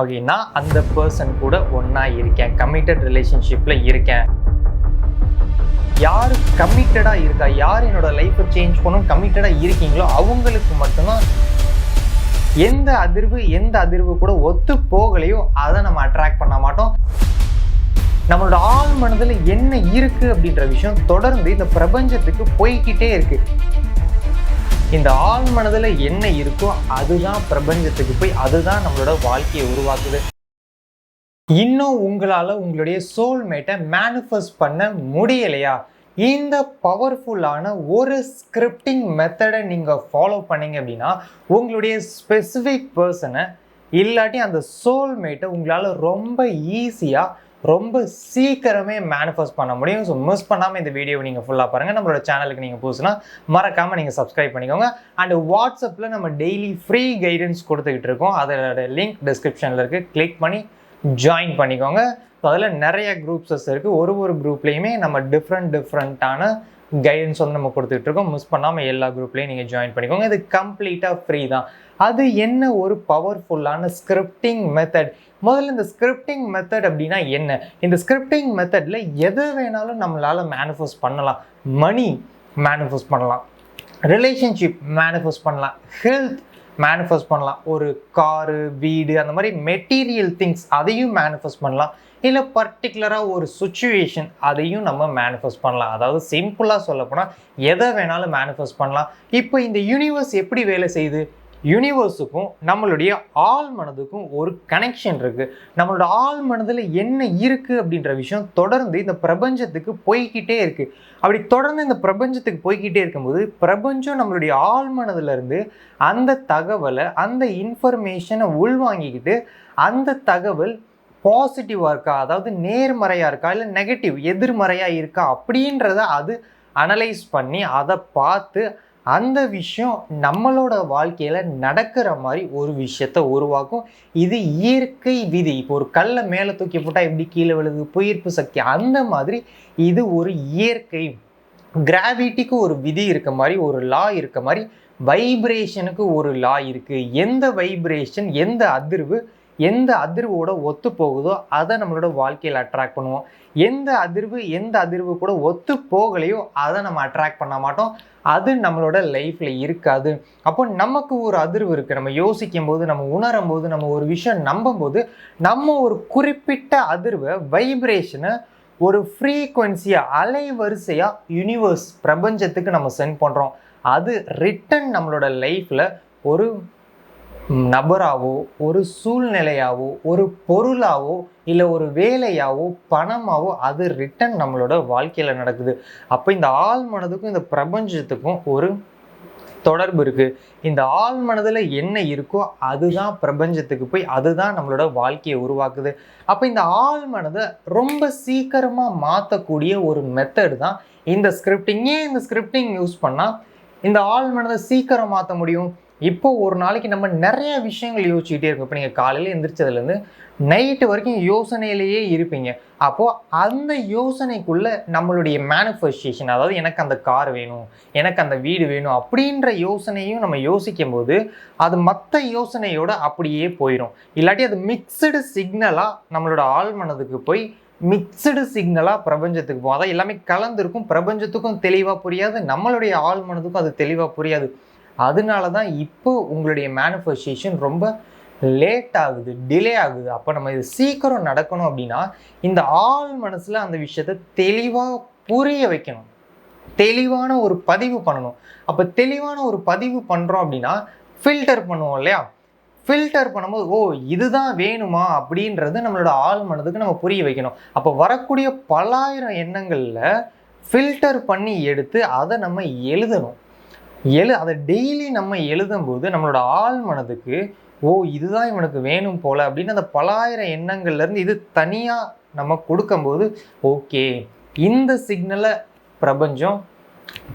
Okay, நான் அந்த person கூட ஒன்றா இருக்கேன், கமிட்டட் ரிலேஷன்ஷிப்பில் இருக்கேன். யார் கமிட்டடாக இருக்கா, யார் என்னோட லைஃப்பை சேஞ்ச் பண்ணணும் கமிட்டடாக இருக்கீங்களோ அவங்களுக்கு மட்டும்தான் எந்த அதிர்வு கூட ஒத்து போகலையோ அதை நம்ம அட்ராக்ட் பண்ண மாட்டோம். நம்மளோட ஆழ் மனதில் என்ன இருக்குது அப்படின்ற விஷயம் தொடர்ந்து இந்த பிரபஞ்சத்துக்கு போய்கிட்டே இருக்கு. இந்த ஆழ் மனதில் என்ன இருக்கோ அதுதான் பிரபஞ்சத்துக்கு போய் அதுதான் நம்மளோட வாழ்க்கையை உருவாக்குது. இன்னும் உங்களால் உங்களுடைய சோல்மேட்டை மேனிஃபெஸ்ட் பண்ண முடியலையா? இந்த பவர்ஃபுல்லான ஒரு ஸ்கிரிப்டிங் மெத்தடை நீங்கள் ஃபாலோ பண்ணீங்க அப்படின்னா உங்களுடைய ஸ்பெசிஃபிக் பர்சனை இல்லாட்டி அந்த சோல்மேட்டை உங்களால் ரொம்ப ஈஸியாக ரொம்ப சீக்கிரமே மேனிஃபெஸ்ட் பண்ண முடியும். ஸோ மிஸ் பண்ணாமல் இந்த வீடியோவை நீங்கள் ஃபுல்லாக பாருங்கள். நம்மளோட சேனலுக்கு நீங்கள் புதுசுனா மறக்காமல் நீங்கள் சப்ஸ்கிரைப் பண்ணிக்கோங்க. அண்ட் வாட்ஸ்அப்பில் நம்ம டெய்லி ஃப்ரீ கைடன்ஸ் கொடுத்துக்கிட்டு இருக்கோம். அதோட லிங்க் டிஸ்கிரிப்ஷனில் இருக்குது, கிளிக் பண்ணி ஜாயின் பண்ணிக்கோங்க. ஸோ அதில் நிறைய குரூப்ஸஸ் இருக்குது. ஒரு குரூப்லேயுமே நம்ம டிஃப்ரெண்ட்டான கைடன்ஸ் வந்து நம்ம கொடுத்துட்டு இருக்கோம். மிஸ் பண்ணாமல் எல்லா குரூப்லேயும் நீங்கள் ஜாயின் பண்ணிக்கோங்க. இது கம்ப்ளீட்டாக ஃப்ரீ தான். அது என்ன ஒரு பவர்ஃபுல்லான ஸ்கிரிப்டிங் மெத்தட். முதல்ல இந்த ஸ்கிரிப்டிங் மெத்தட் அப்படின்னா என்ன? இந்த ஸ்கிரிப்டிங் மெத்தடில் எதை வேணாலும் நம்மளால் மேனிஃபெஸ்ட் பண்ணலாம். மணி மேனிஃபெஸ்ட் பண்ணலாம், ரிலேஷன்ஷிப் மேனிஃபெஸ்ட் பண்ணலாம், ஹெல்த் மேனிஃபெஸ்ட் பண்ணலாம், ஒரு காரு வீடு அந்த மாதிரி மெட்டீரியல் திங்ஸ் அதையும் மேனிஃபெஸ்ட் பண்ணலாம். இல்லை பர்டிகுலராக ஒரு சுச்சுவேஷன் அதையும் நம்ம மேனிஃபெஸ்ட் பண்ணலாம். அதாவது சிம்பிளாக சொல்லப்போனால் எதை வேணாலும் மேனிஃபெஸ்ட் பண்ணலாம். இப்போ இந்த யூனிவர்ஸ் எப்படி வேலை செய்யுது? யூனிவர்ஸுக்கும் நம்மளுடைய ஆழ் மனதுக்கும் ஒரு கனெக்ஷன் இருக்குது. நம்மளோட ஆழ் மனதில் என்ன இருக்குது அப்படின்ற விஷயம் தொடர்ந்து இந்த பிரபஞ்சத்துக்கு போய்கிட்டே இருக்குது. அப்படி தொடர்ந்து இந்த பிரபஞ்சத்துக்கு போய்கிட்டே இருக்கும்போது பிரபஞ்சம் நம்மளுடைய ஆழ் மனதிலிருந்து அந்த தகவலை அந்த இன்ஃபர்மேஷனை உள்வாங்கிக்கிட்டு அந்த தகவல் பாசிட்டிவாக இருக்கா, அதாவது நேர்மறையாக இருக்கா, இல்லை நெகட்டிவ் எதிர்மறையாக இருக்கா அப்படின்றத அது அனலைஸ் பண்ணி அதை பார்த்து அந்த விஷயம் நம்மளோட வாழ்க்கையில் நடக்கிற மாதிரி ஒரு விஷயத்தை உருவாக்கும். இது இயற்கை விதி. இப்போ ஒரு கல்லை மேலே தூக்கி போட்டால் எப்படி கீழே விழுது, புயிர்ப்பு சக்தி, அந்த மாதிரி இது ஒரு இயற்கை. கிராவிட்டிக்கு ஒரு விதி இருக்க மாதிரி, ஒரு லா இருக்க மாதிரி வைப்ரேஷனுக்கு ஒரு லா இருக்குது. எந்த வைப்ரேஷன் எந்த அதிர்வோட ஒத்து போகுதோ அதை நம்மளோட வாழ்க்கையில் அட்ராக்ட் பண்ணுவோம். எந்த அதிர்வு கூட ஒத்து போகலையோ அதை நம்ம அட்ராக்ட் பண்ண மாட்டோம். அது நம்மளோட லைஃப்பில் இருக்காது. அப்போ நமக்கு ஒரு அதிர்வு இருக்குது. நம்ம யோசிக்கும் போது, நம்ம உணரும் போது, நம்ம ஒரு விஷயம் நம்பும்போது நம்ம ஒரு குறிப்பிட்ட அதிர்வை வைப்ரேஷனை ஒரு ஃப்ரீக்வன்சியாக அலைவரிசையாக யூனிவர்ஸ் பிரபஞ்சத்துக்கு நம்ம சென்ட் பண்ணுறோம். அது ரிட்டன் நம்மளோட லைஃப்பில் ஒரு நபராகவோ ஒரு சூழ்நிலையாவோ ஒரு பொருளாவோ இல்லை ஒரு வேலையாவோ பணமாவோ அது ரிட்டன் நம்மளோட வாழ்க்கையில் நடக்குது. அப்போ இந்த ஆழ் மனதுக்கும் இந்த பிரபஞ்சத்துக்கும் ஒரு தொடர்பு இருக்குது. இந்த ஆழ் மனதில் என்ன இருக்கோ அதுதான் பிரபஞ்சத்துக்கு போய் அதுதான் நம்மளோட வாழ்க்கையை உருவாக்குது. அப்போ இந்த ஆழ் மனதை ரொம்ப சீக்கிரமாக மாற்றக்கூடிய ஒரு மெத்தட் தான் இந்த ஸ்கிரிப்டிங். ஏன் இந்த ஸ்கிரிப்டிங் யூஸ் பண்ணால் இந்த ஆழ் மனதை சீக்கிரம் மாற்ற முடியும்? இப்போ ஒரு நாளைக்கு நம்ம நிறைய விஷயங்கள் யோசிச்சுக்கிட்டே இருக்கோம். இப்போ நீங்கள் காலையில் எந்திரிச்சதுலேருந்து நைட்டு வரைக்கும் யோசனையிலேயே இருப்பீங்க. அப்போது அந்த யோசனைக்குள்ளே நம்மளுடைய மேனிஃபெஸ்டேஷன், அதாவது எனக்கு அந்த கார் வேணும், எனக்கு அந்த வீடு வேணும் அப்படின்ற யோசனையும் நம்ம யோசிக்கும் போது அது மற்ற யோசனையோட அப்படியே போயிடும். இல்லாட்டி அது மிக்சடு சிக்னலாக நம்மளோட ஆழ்மனதுக்கு போய் மிக்சடு சிக்னலாக பிரபஞ்சத்துக்கு போகும். அதான் எல்லாமே கலந்துருக்கும். பிரபஞ்சத்துக்கும் தெளிவாக புரியாது, நம்மளுடைய ஆழ்மனதுக்கும் அது தெளிவாக புரியாது. அதனால தான் இப்போ உங்களுடைய மேனிஃபெஸ்டேஷன் ரொம்ப லேட் ஆகுது, டிலே ஆகுது. அப்போ நம்ம இது சீக்கிரம் நடக்கணும் அப்படின்னா இந்த ஆழ் மனசில் அந்த விஷயத்தை தெளிவாக புரிய வைக்கணும், தெளிவான ஒரு பதிவு பண்ணணும். அப்போ தெளிவான ஒரு பதிவு பண்ணுறோம் அப்படின்னா ஃபில்டர் பண்ணுவோம் இல்லையா? ஃபில்டர் பண்ணும்போது இதுதான் வேணுமா அப்படின்றது நம்மளோட ஆழ் மனதுக்கு நம்ம புரிய வைக்கணும். அப்போ வரக்கூடிய பல்லாயிரம் எண்ணங்களில் ஃபில்டர் பண்ணி எடுத்து அதை நம்ம எழுதணும். அதை டெய்லி நம்ம எழுதும்போது நம்மளோட ஆழ் மனதுக்கு இதுதான் இவனுக்கு வேணும் போல் அப்படின்னு அந்த பலாயிரம் எண்ணங்கள்லேருந்து இது தனியாக நம்ம கொடுக்கும்போது ஓகே இந்த சிக்னலை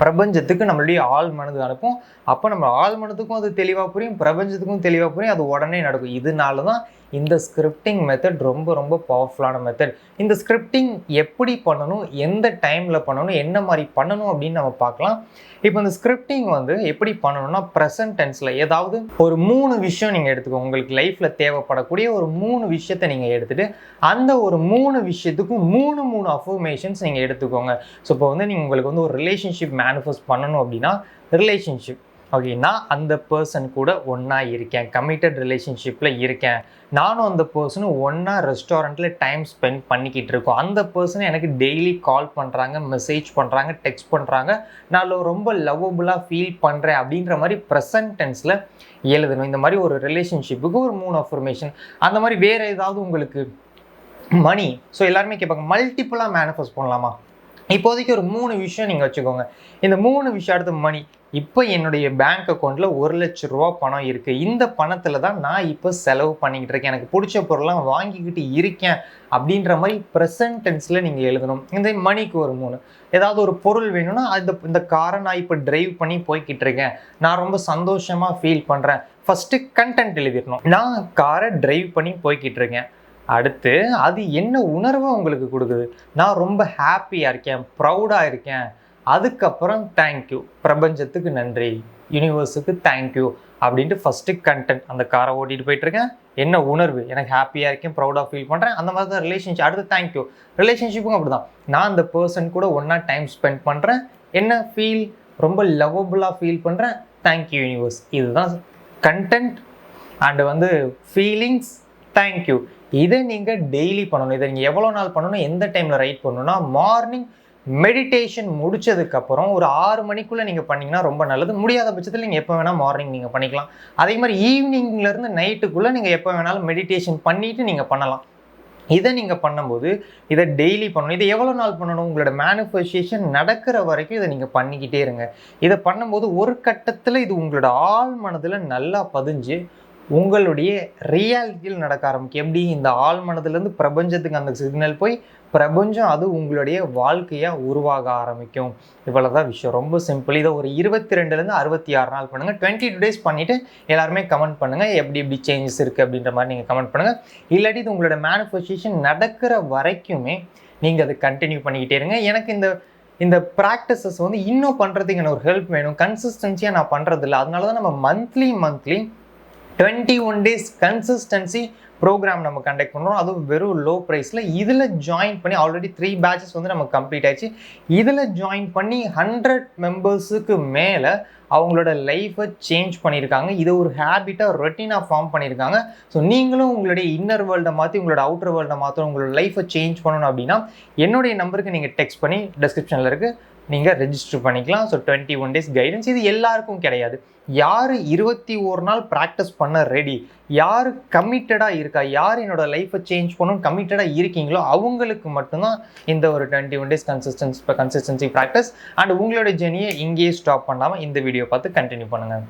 பிரபஞ்சத்துக்கு நம்மளுடைய ஆழ் மனது அனுப்பும். அப்போ நம்ம ஆழ் மனதுக்கும் அது தெளிவாக புரியும், பிரபஞ்சத்துக்கும் தெளிவாக புரியும், அது உடனே நடக்கும். இதனால தான் இந்த ஸ்கிரிப்டிங் மெத்தட் ரொம்ப ரொம்ப பவர்ஃபுல்லான மெத்தட். இந்த ஸ்கிரிப்டிங் எப்படி பண்ணணும், எந்த டைமில் பண்ணணும், என்ன மாதிரி பண்ணணும் அப்படின்னு நம்ம பார்க்கலாம். இப்போ இந்த ஸ்கிரிப்டிங் வந்து எப்படி பண்ணணும்னா ப்ரெசன்ட் டென்ஸில் ஏதாவது ஒரு 3 விஷயம் நீங்கள் எடுத்துக்கோங்க. உங்களுக்கு லைஃப்பில் தேவைப்படக்கூடிய ஒரு 3 விஷயத்தை நீங்கள் எடுத்துகிட்டு அந்த ஒரு 3 விஷயத்துக்கும் 3 அஃபர்மேஷன்ஸ் நீங்கள் எடுத்துக்கோங்க. ஸோ இப்போ வந்து நீங்கள் உங்களுக்கு வந்து ஒரு ரிலேஷன்ஷிப் மேனிஃபெஸ்ட் பண்ணணும் அப்படின்னா ரிலேஷன்ஷிப் ஓகே, நான் அந்த பர்சன் கூட ஒன்றா இருக்கேன், கமிட்டட் ரிலேஷன்ஷிப்பில் இருக்கேன், நானும் அந்த பர்சனும் ஒன்றா ரெஸ்டாரண்ட்டில் டைம் ஸ்பெண்ட் பண்ணிக்கிட்டு இருக்கோம், அந்த பர்சனை எனக்கு டெய்லி கால் பண்ணுறாங்க, மெசேஜ் பண்ணுறாங்க, டெக்ஸ்ட் பண்ணுறாங்க, நான் ரொம்ப லவ்வபுளாக ஃபீல் பண்ணுறேன் அப்படின்ற மாதிரி ப்ரெசன்ட் டென்ஸில் எழுதணும். இந்த மாதிரி ஒரு ரிலேஷன்ஷிப்புக்கு ஒரு 3 அஃபர்மேஷன். அந்த மாதிரி வேறு ஏதாவது உங்களுக்கு மணி, ஸோ எல்லாருமே கேட்பாங்க மல்டிப்புளாக மேனிஃபெஸ்ட் பண்ணலாமா? இப்போதைக்கு ஒரு 3 விஷயம் நீங்கள் வச்சுக்கோங்க. இந்த 3 விஷயம் அடுத்து மணி. இப்போ என்னுடைய பேங்க் அக்கௌண்ட்டில் 1,00,000 பணம் இருக்குது, இந்த பணத்தில் தான் நான் இப்போ செலவு பண்ணிக்கிட்டு இருக்கேன், எனக்கு பிடிச்ச பொருள்லாம் வாங்கிக்கிட்டு இருக்கேன் அப்படின்ற மாதிரி ப்ரெசன்ட் டென்ஸில் நீங்கள் எழுதணும். இந்த மணிக்கு ஒரு 3. ஏதாவது ஒரு பொருள் வேணும்னா இந்த காரை நான் இப்போ டிரைவ் பண்ணி போய்கிட்டு இருக்கேன், நான் ரொம்ப சந்தோஷமாக ஃபீல் பண்ணுறேன். ஃபஸ்ட்டு கண்டென்ட் எழுதிடணும். நான் காரை டிரைவ் பண்ணி போய்கிட்டு இருக்கேன். அடுத்து அது என்ன உணர்வை உங்களுக்கு கொடுக்குது, நான் ரொம்ப ஹாப்பியாக இருக்கேன், ப்ரௌடாக இருக்கேன். அதுக்கப்புறம் தேங்க்யூ, பிரபஞ்சத்துக்கு நன்றி, யூனிவர்ஸுக்கு தேங்க்யூ அப்படின்ட்டு ஃபஸ்ட்டு கண்டென்ட். அந்த காரை ஓட்டிகிட்டு போயிட்டுருக்கேன், என்ன உணர்வு, எனக்கு ஹாப்பியாக இருக்கேன், ப்ரௌடாக ஃபீல் பண்ணுறேன். அந்த மாதிரி தான் ரிலேஷன்ஷிப். அடுத்து தேங்க்யூ. ரிலேஷன்ஷிப்பும் அப்படி தான், நான் அந்த பர்சன் கூட ஒன்றா டைம் ஸ்பெண்ட் பண்ணுறேன், என்ன ஃபீல், ரொம்ப லவ்வபுளாக ஃபீல் பண்ணுறேன், தேங்க்யூ யூனிவர்ஸ். இதுதான் கண்டென்ட் அண்டு வந்து ஃபீலிங்ஸ், தேங்க்யூ. இதை நீங்கள் டெய்லி பண்ணணும். இதை நீங்கள் எவ்வளோ நாள் பண்ணணும், எந்த டைமில் ரைட் பண்ணணும்னா மார்னிங் மெடிடேஷன் முடிச்சதுக்கப்புறம் ஒரு 6 மணிக்குள்ளே நீங்கள் பண்ணிங்கன்னா ரொம்ப நல்லது. முடியாத பட்சத்தில் நீங்கள் எப்போ வேணால் மார்னிங் நீங்கள் பண்ணிக்கலாம். அதே மாதிரி ஈவினிங்லேருந்து நைட்டுக்குள்ளே நீங்கள் எப்போ வேணாலும் மெடிடேஷன் பண்ணிவிட்டு நீங்கள் பண்ணலாம். இதை நீங்கள் பண்ணும்போது இதை டெய்லி பண்ணணும். இதை எவ்வளோ நாள் பண்ணணும், உங்களோட மேனிஃபெஸ்டேஷன் நடக்கிற வரைக்கும் இதை நீங்கள் பண்ணிக்கிட்டே இருங்க. இதை பண்ணும்போது ஒரு கட்டத்தில் இது உங்களோட ஆழ் மனதில் நல்லா பதிஞ்சு உங்களுடைய ரியாலிட்டியில் நடக்க ஆரம்பிக்கும். எப்படி இந்த ஆழ் மனதிலேருந்து பிரபஞ்சத்துக்கு அந்த சிக்னல் போய் பிரபஞ்சம் அது உங்களுடைய வாழ்க்கையாக உருவாக ஆரம்பிக்கும். இவ்வளோதான் விஷயம், ரொம்ப சிம்பிள். இதை ஒரு 22லேருந்து 66 நாள் பண்ணுங்கள். 22 days பண்ணிவிட்டு எல்லாருமே கமெண்ட் பண்ணுங்கள் எப்படி எப்படி சேஞ்சஸ் இருக்குது அப்படின்ற மாதிரி நீங்கள் கமெண்ட் பண்ணுங்கள். இல்லாட்டி இது உங்களோட மேனிஃபெஸ்டேஷன் நடக்கிற வரைக்குமே நீங்கள் அதை கண்டினியூ பண்ணிக்கிட்டே இருங்க. எனக்கு இந்த ப்ராக்டிசஸ் வந்து இன்னும் பண்ணுறதுக்கு எனக்கு ஒரு ஹெல்ப் வேணும், கன்சிஸ்டன்சியாக நான் பண்ணுறதில்ல. அதனால தான் நம்ம மந்த்லி 21 days கன்சிஸ்டன்சி ப்ரோக்ராம் நம்ம கண்டக்ட் பண்ணுறோம். அதுவும் வெறும் லோ ப்ரைஸில். இதில் ஜாயின் பண்ணி ஆல்ரெடி 3 batches வந்து நமக்கு கம்ப்ளீட் ஆயிடுச்சு. இதில் ஜாயின் பண்ணி 100 members-க்கு மேலே அவங்களோட லைஃப்பை சேஞ்ச் பண்ணியிருக்காங்க. இதை ஒரு ஹேபிட்டாக ரொட்டீனாக ஃபார்ம் பண்ணியிருக்காங்க. ஸோ நீங்களும் உங்களுடைய இன்னர் வேர்ல்டை மாற்றி உங்களோட அவுட்டர் வேர்ல்டை மாற்றணும், உங்களோட லைஃப்பை சேஞ்ச் பண்ணணும் அப்படின்னா என்னுடைய நம்பருக்கு நீங்கள் டெக்ஸ்ட் பண்ணி டிஸ்கிரிப்ஷனில் இருக்குது, நீங்கள் ரெஜிஸ்டர் பண்ணிக்கலாம். So 21 days guidance. இது எல்லாருக்கும் கிடையாது. யார் 21 நாள் ப்ராக்டிஸ் பண்ண ரெடி, யார் கமிட்டடாக இருக்கா, யார் என்னோட லைஃப்பை சேஞ்ச் பண்ணணும் கமிட்டடாக இருக்கீங்களோ அவங்களுக்கு மட்டும்தான் இந்த ஒரு 21 days கன்சிஸ்டன்சி ப்ராக்டிஸ். அண்ட் உங்களோட ஜெர்னியை இங்கேயே ஸ்டாப் பண்ணாமல் இந்த வீடியோ பார்த்து கண்டினியூ பண்ணுங்கள்.